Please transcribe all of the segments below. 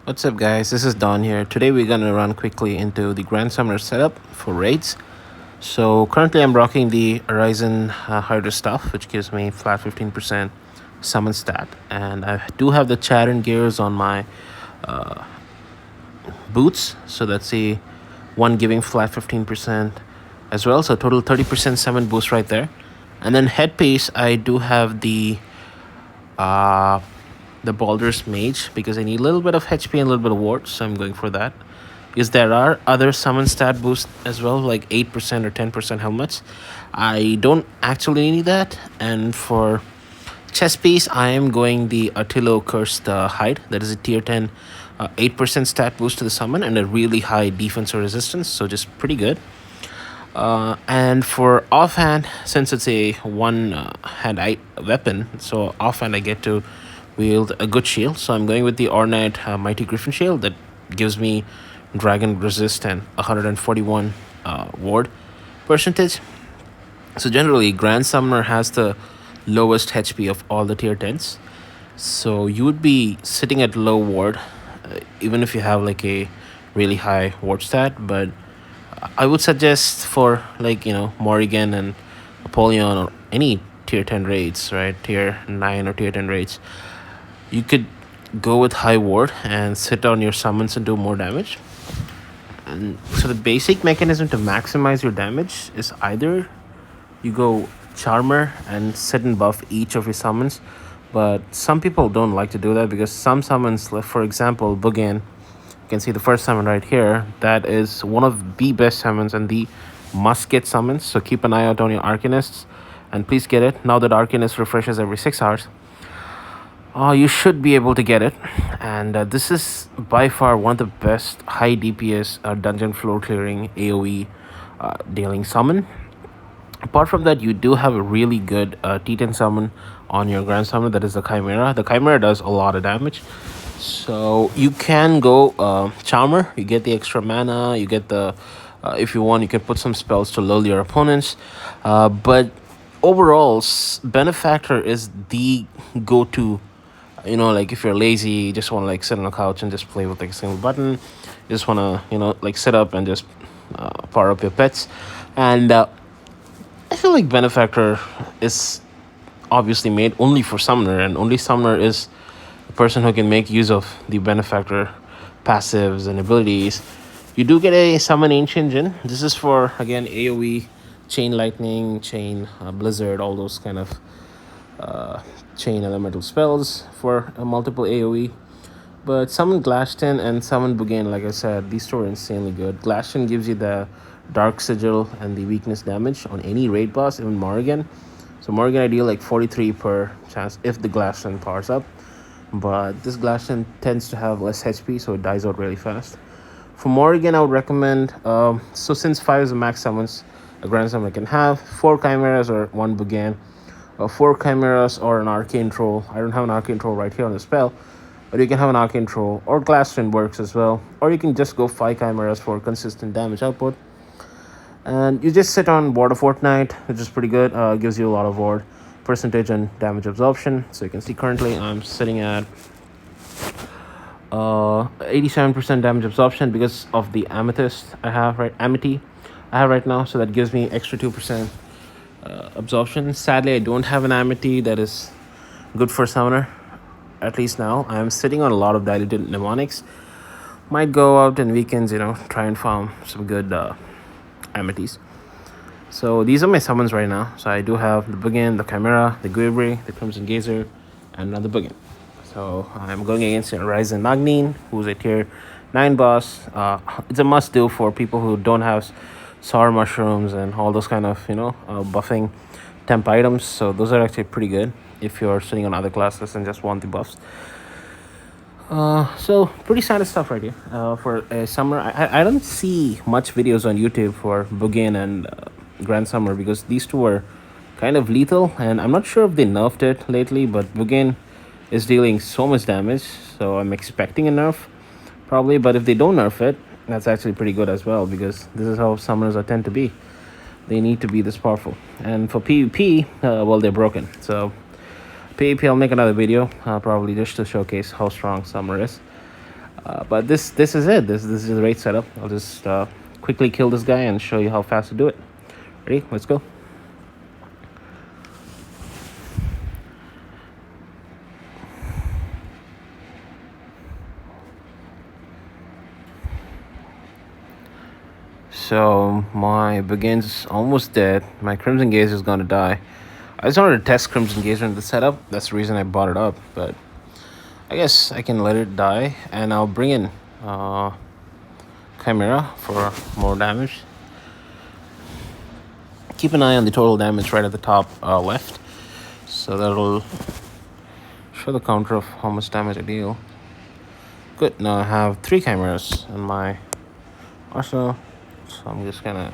What's up, guys? This is Don here. Today we're gonna run quickly into the Grand Summoner setup for raids. So currently I'm rocking the Horizon Harder stuff, which gives me flat 15% summon stat, and I do have the Chattern gears on my boots, so that's the one giving flat 15% as well. So total 30% summon boost right there. And then headpiece, I do have the Baldur's Mage because I need a little bit of HP and a little bit of ward, so I'm going for that. Because there are other summon stat boosts as well, like 8% or 10% helmets. I don't actually need that. And for chest piece, I am going the Artillo Cursed Hide. That is a tier 10 8% stat boost to the summon and a really high defense or resistance, so just pretty good. And for offhand, since it's a one-hand weapon, so offhand I get to wield a good shield. So I'm going with the Orna Mighty Griffin shield that gives me dragon resist and 141 ward percentage. So generally, Grand Summoner has the lowest HP of all the tier 10s. So you would be sitting at low ward, even if you have like a really high ward stat. But I would suggest for Morrigan and Apollyon or any tier 10 raids, right? Tier 9 or tier 10 raids. You could go with high ward and sit on your summons and do more damage. And so the basic mechanism to maximize your damage is either you go Charmer and sit and buff each of your summons. But some people don't like to do that because some summons, like for example, Bugan, you can see the first summon right here. That is one of the best summons and the must-get summons. So keep an eye out on your Arcanists. And please get it. Now that Arcanist refreshes every 6 hours, you should be able to get it. And this is by far one of the best high DPS dungeon floor clearing AoE dealing summon. Apart from that, you do have a really good T10 summon on your Grand Summon. That is the Chimera. The Chimera does a lot of damage. So you can go Charmer. You get the extra mana. You get the... if you want, you can put some spells to lull your opponents. But overall, Benefactor is the go-to. Like if you're lazy, you just want to like sit on a couch and just play with like a single button. You just want to, like sit up and just power up your pets. And I feel like Benefactor is obviously made only for Summoner, and only Summoner is the person who can make use of the Benefactor passives and abilities. You do get a Summon Ancient Djinn. This is for, again, AoE, Chain Lightning, Chain Blizzard, all those kind of chain elemental spells for multiple AoE. But Summon Glashton and Summon Bugain, like I said, these two are insanely good. Glashton gives you the Dark Sigil and the weakness damage on any raid boss, even Morrigan. So Morrigan I deal like 43 per chance if the Glashton powers up. But this Glashton tends to have less HP, so it dies out really fast. For Morrigan, I would recommend, so since 5 is the max summons a Grand Summoner can have, 4 Chimeras or 1 Bugain. 4 Chimeras or an Arcane Troll. I don't have an Arcane Troll right here on the spell, but you can have an Arcane Troll, or Glashton works as well. Or you can just go 5 Chimeras for consistent damage output. And you just sit on Ward of Fortnite, which is pretty good. Gives you a lot of ward percentage and damage absorption. So you can see currently I'm sitting at 87% damage absorption because of the Amethyst I have, right? Amity I have right now. So that gives me extra 2% absorption. Sadly, I don't have an Amity that is good for Summoner. At least now. I'm sitting on a lot of diluted mnemonics. Might go out in weekends, try and farm some good Amities. So these are my summons right now. So I do have the Bugain, the Chimera, the Guibri, the Crimson Gazer, and another Bugain. So I'm going against Horizon Magnin, who's a tier 9 boss. It's a must-do for people who don't have sour mushrooms and all those kind of, buffing temp items. So those are actually pretty good if you're sitting on other classes and just want the buffs. So pretty standard stuff right here for a summer. I don't see much videos on YouTube for Bugain and Grand Summer because these two are kind of lethal, and I'm not sure if they nerfed it lately, but Bugain is dealing so much damage, so I'm expecting a nerf probably. But if they don't nerf it, that's actually pretty good as well, because this is how summoners are tend to be. They need to be this powerful. And for PvP, well, they're broken. So PvP, I'll make another video, probably just to showcase how strong Summer is. But this is it. This is the right setup. I'll just quickly kill this guy and show you how fast to do it. Ready? Let's go. So my Begin's almost dead. My Crimson Gaze is gonna die. I just wanted to test Crimson Gaze in the setup. That's the reason I bought it up. But I guess I can let it die, and I'll bring in Chimera for more damage. Keep an eye on the total damage right at the top left, so that'll show the counter of how much damage I deal. Good. Now I have 3 Chimeras in my arsenal, so I'm just gonna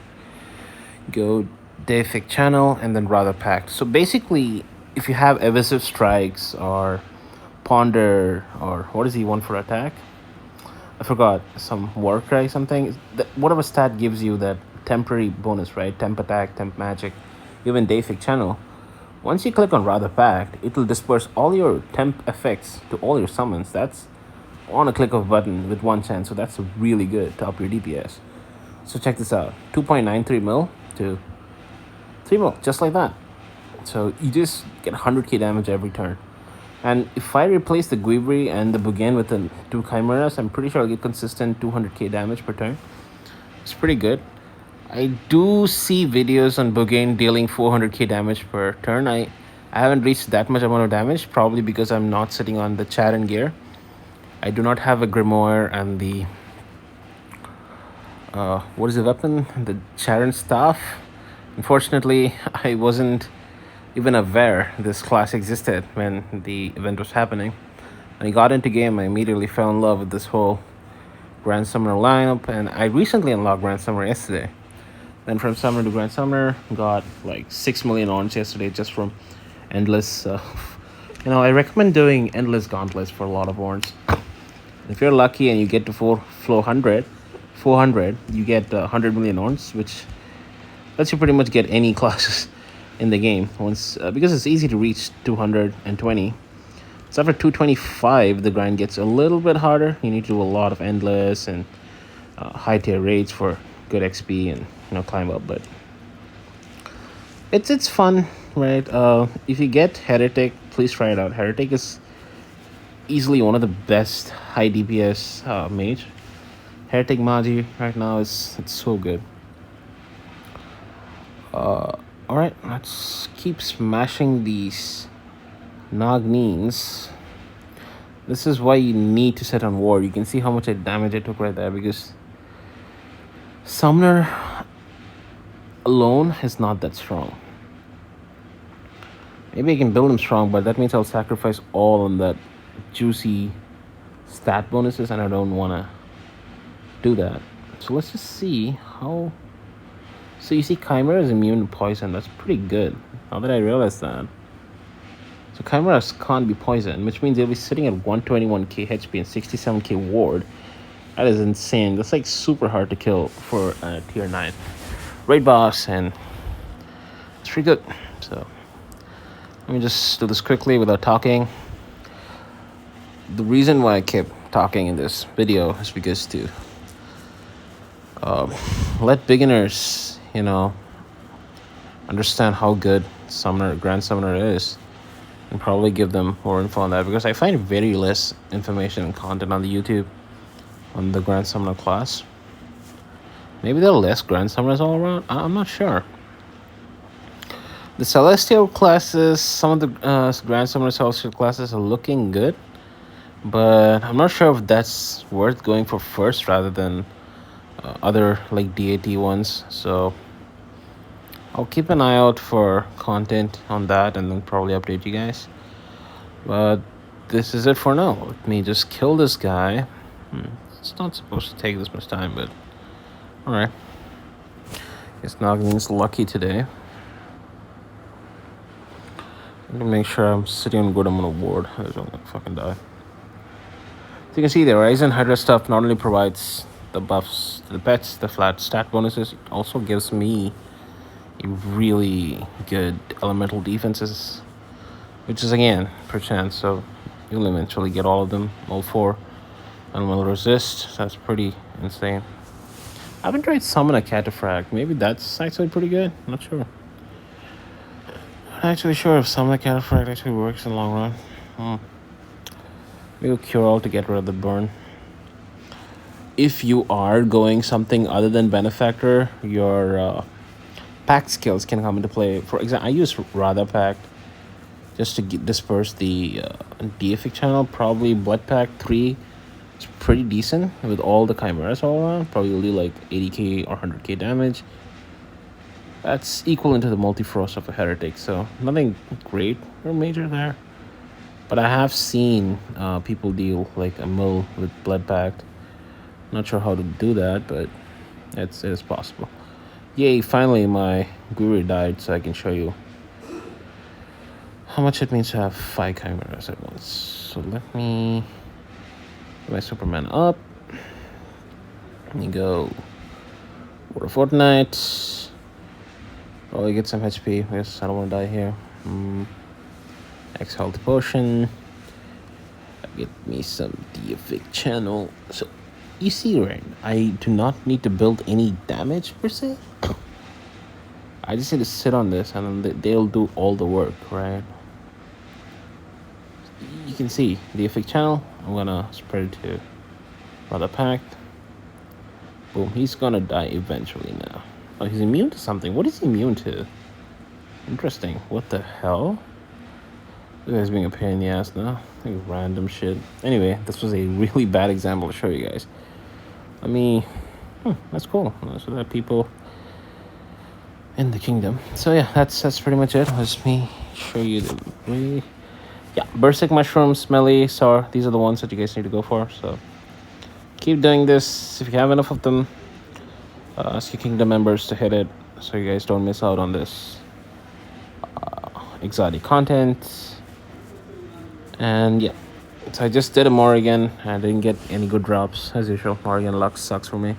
go Deific Channel and then Rather Pact. So basically, if you have Evasive Strikes or Ponder, or what is he one for attack? I forgot, some Warcry something. Whatever stat gives you that temporary bonus, right? Temp attack, temp magic, even Deific Channel. Once you click on Rather Pact, it will disperse all your temp effects to all your summons. That's on a click of a button with 1 chance, so that's really good to up your DPS. So check this out, 2.93 mil to 3 mil, just like that. So you just get 100k damage every turn. And if I replace the Guivri and the Bugin with the 2 Chimeras, I'm pretty sure I'll get consistent 200k damage per turn. It's pretty good. I do see videos on Bugin dealing 400k damage per turn. I haven't reached that much amount of damage, probably because I'm not sitting on the Charon gear. I do not have a Grimoire and the what is the weapon? The Charon staff. Unfortunately, I wasn't even aware this class existed when the event was happening. When I got into game, I immediately fell in love with this whole Grand Summoner lineup, and I recently unlocked Grand Summoner yesterday. Then from Summoner to Grand Summoner, got like 6 million ons yesterday just from endless. I recommend doing endless gauntlets for a lot of ons. If you're lucky and you get to 400, you get 100 million ons, which lets you pretty much get any classes in the game once, because it's easy to reach 220. So after 225, the grind gets a little bit harder. You need to do a lot of endless and high tier raids for good XP and climb up. But it's fun, right? If you get Heretic, please try it out. Heretic is easily one of the best high DPS mage. Heretic Magi right now it's so good. Alright, let's keep smashing these Nagnins. This is why you need to set on ward. You can see how much damage I took right there, because Summoner alone is not that strong. Maybe I can build him strong, but that means I'll sacrifice all on that juicy stat bonuses, and I don't want to do that. So let's just see how... So you see Chimera is immune to poison. That's pretty good, now that I realize that. So Chimeras can't be poisoned, which means they'll be sitting at 121k HP and 67k ward. That is insane. That's like super hard to kill for a tier 9 raid boss, and it's pretty good. So let me just do this quickly without talking. The reason why I kept talking in this video is because to let beginners understand how good Grand Summoner is, and probably give them more info on that, because I find very less information and content on the YouTube on the Grand Summoner class. Maybe there are less Grand Summoners all around. I'm not sure. The Celestial classes, some of the Grand Summoner Celestial classes are looking good, but I'm not sure if that's worth going for first rather than other like DAT ones. So I'll keep an eye out for content on that and then probably update you guys. But this is it for now. Let me just kill this guy. It's not supposed to take this much time, but alright. Guess Nagnin's lucky today. Let me make sure I'm sitting on good amount of ward. I don't want to fucking die. So you can see the Ryzen Hydra stuff not only provides the buffs to the pets, the flat stat bonuses, it also gives me a really good elemental defenses, which is again per chance, so you'll eventually get all of them, all 4. Elemental resist. That's pretty insane. I haven't tried summon a Cataphract. Maybe that's actually pretty good. I'm not sure. Not actually sure if summon a Cataphract actually works in the long run. Maybe Cure All to get rid of the burn. If you are going something other than Benefactor, your pact skills can come into play. For example, I use Radha Pact just to disperse the deific channel. Probably Blood Pact 3 is pretty decent with all the chimeras all around. Probably like 80k or 100k damage. That's equal into the multi-frost of a heretic, so nothing great or major there. But I have seen people deal like a mill with Blood Pact. Not sure how to do that, but it is possible. Yay, finally my guru died, so I can show you how much it means to have 5 chimeras at once. So let me get my Superman up. Let me go Water Fortnite. Probably get some HP because I don't want to die here. Exhale the potion. Get me some deific channel. So you see, right? I do not need to build any damage per se. I just need to sit on this and then they'll do all the work, right? You can see deific channel. I'm gonna spread it to Radha Pact. Boom, he's gonna die eventually now. Oh, he's immune to something. What is he immune to? Interesting. What the hell? This guy's being a pain in the ass now. Like random shit. Anyway, this was a really bad example to show you guys. I mean, that's cool. So that people in the kingdom. So yeah, that's pretty much it. Let me show you the way. Yeah, Bursic Mushroom, Smelly, Sour. These are the ones that you guys need to go for. So keep doing this. If you have enough of them, ask your kingdom members to hit it so you guys don't miss out on this exotic content. And yeah, so I just did a Morrigan. I didn't get any good drops as usual. Morrigan luck sucks for me.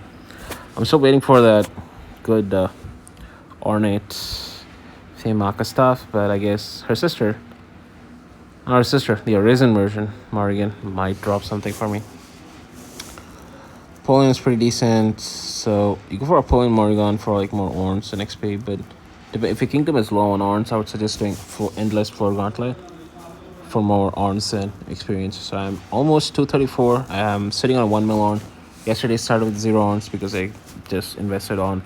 I'm still waiting for that good ornate Femaka stuff, but I guess her sister, the Arisen version, Morrigan, might drop something for me. Poland is pretty decent, so you go for a Poland Morrigan for like more Orns and XP, but if your kingdom is low on Orns, I would suggest doing Endless Floor Gauntlet for more Orns and experience. So I'm almost 234. I am sitting on 1 mil Orn. Yesterday started with 0 Orns because I just invested on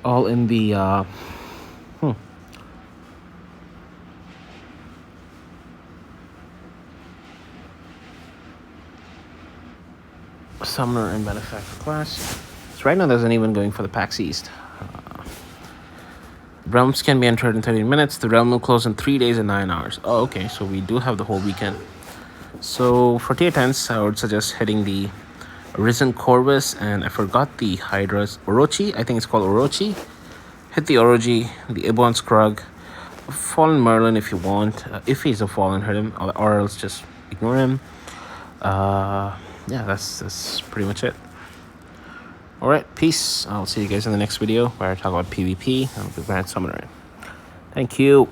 all in the Summoner and Benefactor class. So right now there's an even going for the PAX East. Realms can be entered in 30 minutes. The realm will close in 3 days and 9 hours. Oh, okay, so we do have the whole weekend. So for tier 10s, I would suggest hitting the Arisen Corvus, and I forgot the Hydra's Orochi. I think it's called Orochi. Hit the Orochi, the Ibon Scrug, Fallen Merlin if you want. If he's a Fallen, hit him, or else just ignore him. Yeah, that's pretty much it. Alright, peace. I'll see you guys in the next video where I talk about PvP and the Grand Summoner. Thank you.